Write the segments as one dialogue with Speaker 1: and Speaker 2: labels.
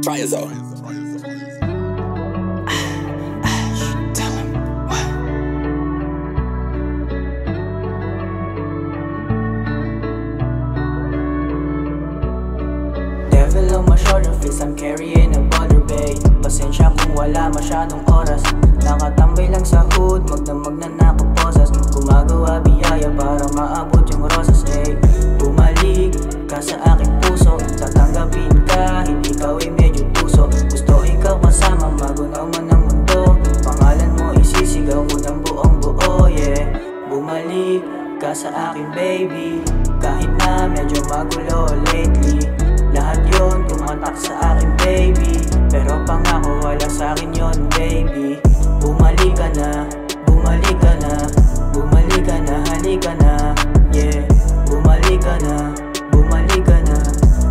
Speaker 1: Try it out.
Speaker 2: Tell him what? Devil on my shoulder, feels I'm carrying a butter bay. Pasensya kung wala masyadong oras. Nakatambay lang sa hood, magdamag na nakaposas. Gumagawa biyaya para maabot yung rosas. Bumalik ka sa aking puso, tatanggapin ka, hindi ikaw ay medyo tuso. Gusto ikaw kasama, magunaw man ang mundo. Pangalan mo isisigaw ko ng buong buo, yeah. Bumalik ka sa akin baby, kahit na medyo magulo lately. Lahat yon tumatak sa akin baby, pero pangako wala sa akin yon baby. Bumalik ka na, bumalik ka na, bumalik ka na, halika na, yeah. Bumalik ka na, bumalik ka na,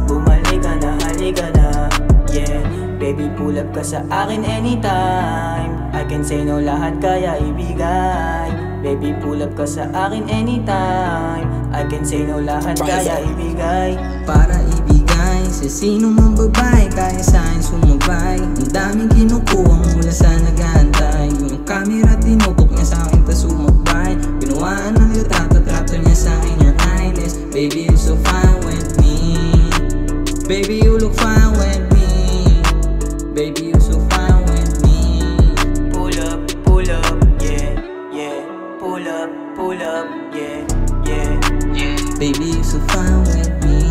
Speaker 2: bumalik ka na, halika na, yeah. Baby pull up ka sa akin anytime, I can say no lahat kaya ibigay. Baby pull up ka sa akin anytime, I can say no lahat kaya ibigay.
Speaker 3: Para ibigay sa sino mang babae, kaya sa'kin sumabay. Ang daming kinukuha mula sa nag-aantay. Yung camera tinutok niya sa'kin tas sumabay. Pinuhaan ng litrato niya sa'kin your highness. Baby you so fine with me, baby you look fine with me, baby you so fine with me.
Speaker 2: Pull up, yeah, yeah. Pull up, yeah, yeah, yeah.
Speaker 3: Baby you so fine with me,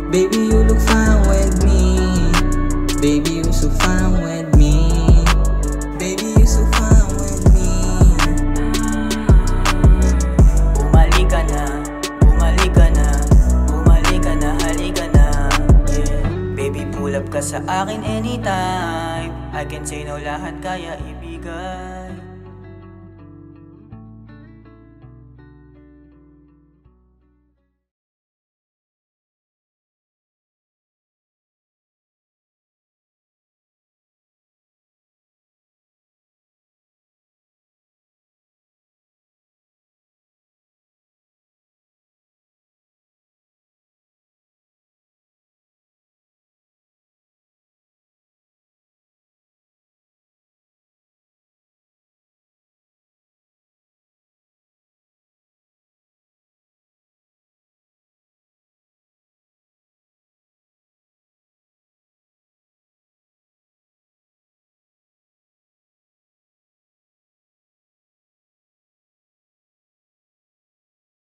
Speaker 3: baby you look fine with me, baby you so fine with me, baby you so fine with me.
Speaker 2: Bumalik ka na, bumalik ka na, bumalik ka na, halika na, yeah. Baby pull up ka sa akin anytime, I can say no lahat kaya ibigay.